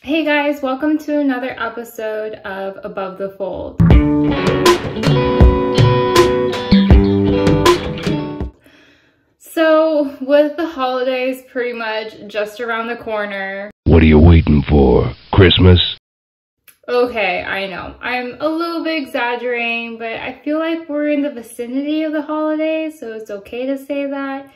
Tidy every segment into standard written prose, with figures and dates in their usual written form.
Hey guys, welcome to another episode of Above the Fold. So, with the holidays pretty much just around the corner. What are you waiting for? Christmas? Okay, I know. I'm a little bit exaggerating, but I feel like we're in the vicinity of the holidays, so it's okay to say that.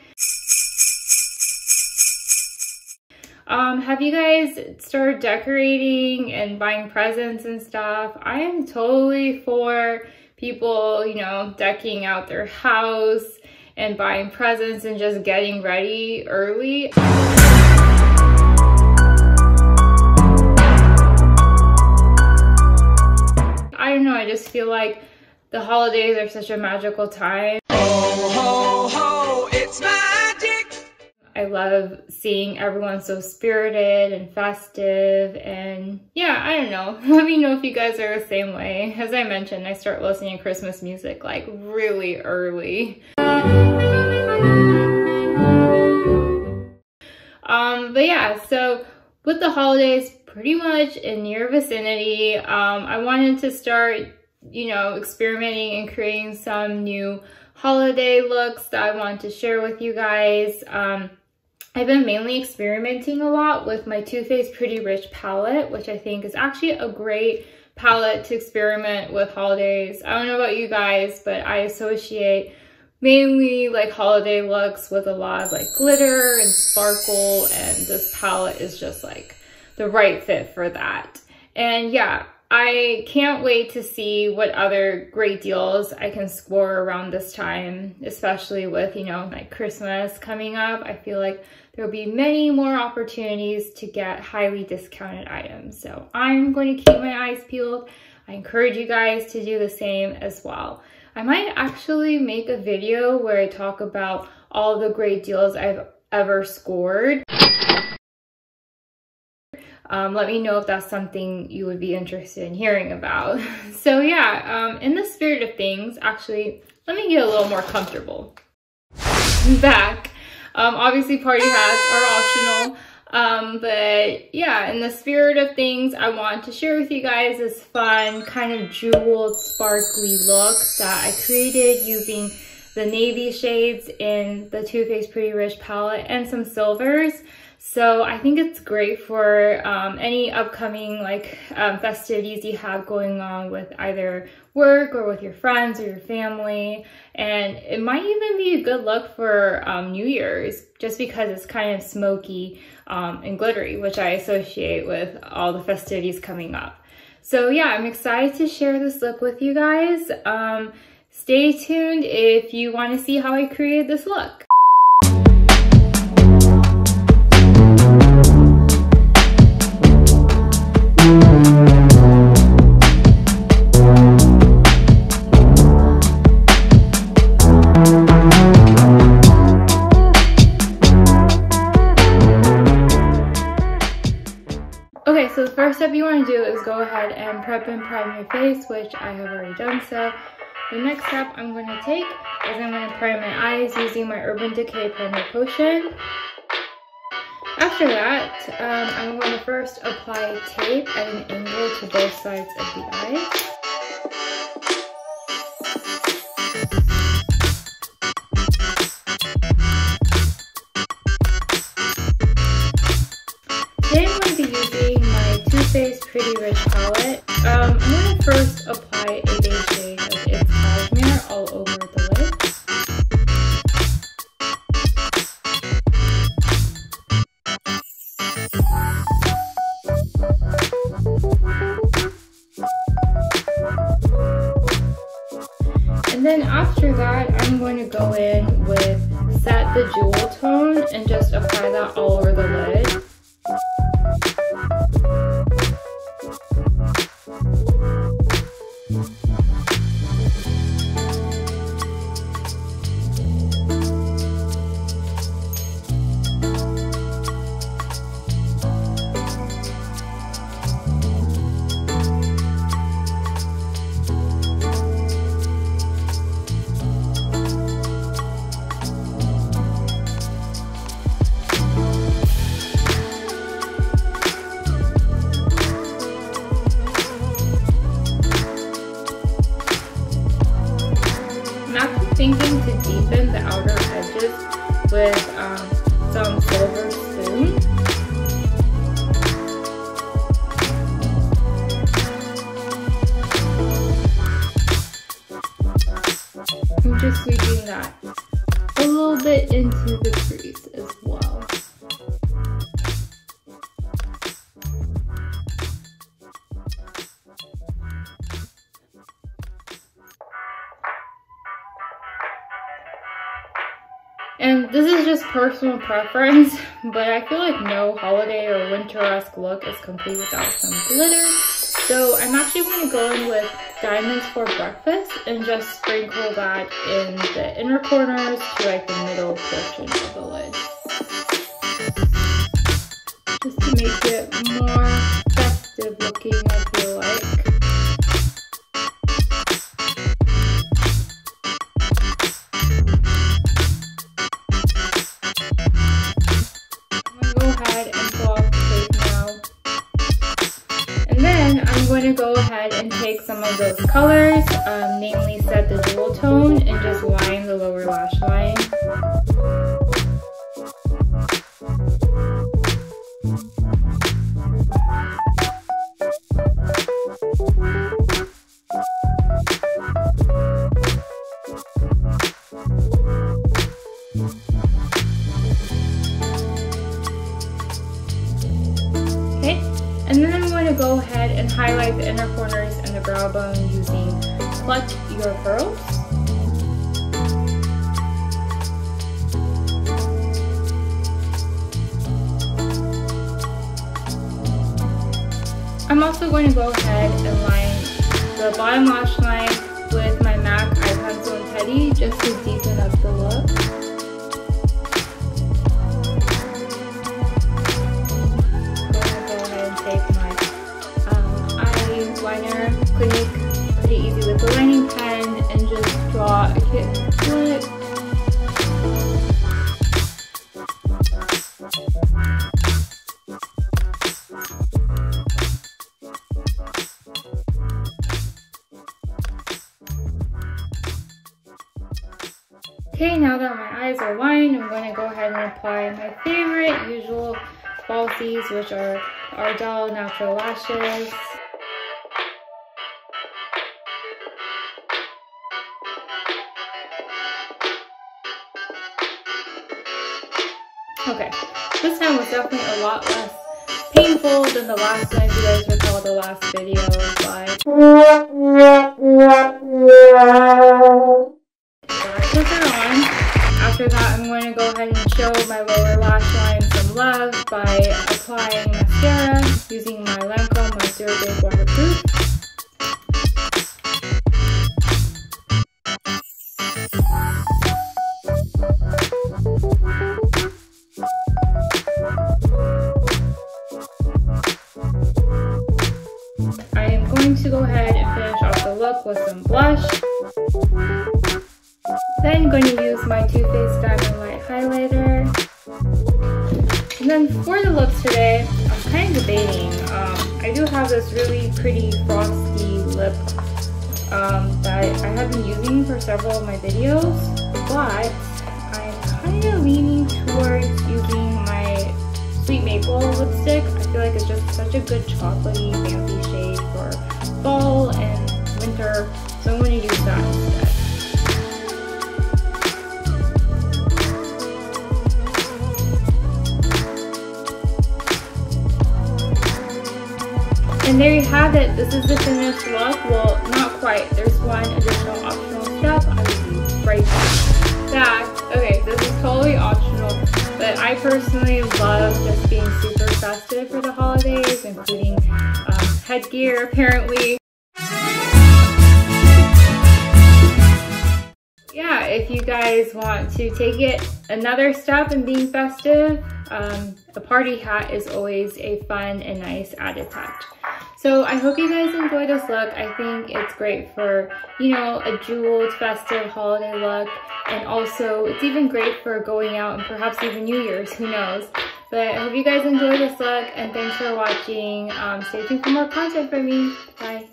Have you guys started decorating and buying presents and stuff? I am totally for people, decking out their house and buying presents and just getting ready early. I don't know, I just feel like the holidays are such a magical time. Ho, ho, ho, it's magic! I love seeing everyone so spirited and festive, and yeah, I don't know. Let me know if you guys are the same way. As I mentioned, I start listening to Christmas music like really early. But yeah, so with the holidays pretty much in your vicinity, I wanted to start, experimenting and creating some new holiday looks that I want to share with you guys. I've been mainly experimenting a lot with my Too Faced Pretty Rich palette, which I think is actually a great palette to experiment with holidays. I don't know about you guys, but I associate mainly like holiday looks with a lot of like glitter and sparkle, and this palette is just like the right fit for that. And yeah, I can't wait to see what other great deals I can score around this time, especially with, like Christmas coming up. I feel like there will be many more opportunities to get highly discounted items. So I'm going to keep my eyes peeled. I encourage you guys to do the same as well. I might actually make a video where I talk about all the great deals I've ever scored. Let me know if that's something you would be interested in hearing about. So yeah, in the spirit of things, actually, let me get a little more comfortable. I'm back. Obviously party hats are optional. But yeah, in the spirit of things, I want to share with you guys this fun kind of jeweled sparkly look that I created using the navy shades in the Too Faced Pretty Rich palette and some silvers. So I think it's great for any upcoming festivities you have going on with either work or with your friends or your family. And it might even be a good look for New Year's, just because it's kind of smoky and glittery, which I associate with all the festivities coming up. So yeah, I'm excited to share this look with you guys. Stay tuned if you want to see how I created this look. Okay, so the first step you want to do is go ahead and prep and prime your face, which I have already done so. The next step I'm going to take is I'm going to prime my eyes using my Urban Decay primer potion. After that, I'm going to first apply tape at an angle to both sides of the eyes. Today I'm going to be using my Too Faced Pretty Rich palette. I'm going to first apply a base shade of It's Cashmere all over the lid. And then after that, I'm going to go in with Set the Jewel Tone and just apply that all over the lid. with some silver spoon. I'm just sweeping that a little bit into the crease as well. And this is just personal preference, but I feel like no holiday or winter-esque look is complete without some glitter. So I'm actually going to go in with Diamonds for Breakfast and just sprinkle that in the inner corners to like the middle portion of the lid. Just to make it more festive looking, I feel like. I'm going to go ahead and take some of those colors, namely Set the Dual Tone, and just line the lower lash line. Okay, and then I'm going to go ahead and highlight the inner corners and the brow bone using Pluck Your Pearls. I'm also going to go ahead and line the bottom lash line with my MAC Eye Pencil and Teddy just to deepen up the look. Eyeliner, Clinique, pretty easy with the lining pen, and just draw a cute look. Okay, now that my eyes are lined, I'm going to go ahead and apply my favorite usual falsies, which are Idole Natural Lashes. Okay, this time was definitely a lot less painful than the last one, if you guys recall the last video, but put it on. After that, I'm going to go ahead and show my lower lash line some love by applying mascara using my Lancome Monsieur Big Waterproof. I am going to go ahead and finish off the look with some blush. Then I'm going to use my Too Faced Diamond Light Highlighter. And then for the looks today, I was kind of debating. I do have this really pretty frosty lip that I have been using for several of my videos, but I'm kind of leaning towards using my Sweet Maple lipstick. I feel like it's just such a good chocolatey, fancy shade for fall and winter, so I'm going to use that instead. And there you have it. This is the finished look. Well, not quite. There's one additional optional step. I will be right back. Okay, this is totally optional, but I personally love just being super festive for the holidays, including headgear, apparently. Yeah, if you guys want to take it another step in being festive, a party hat is always a fun and nice added touch. So I hope you guys enjoy this look. I think it's great for, you know, a jeweled, festive holiday look. And also, it's even great for going out and perhaps even New Year's, who knows. But I hope you guys enjoy this look, and thanks for watching. Stay tuned for more content from me. Bye.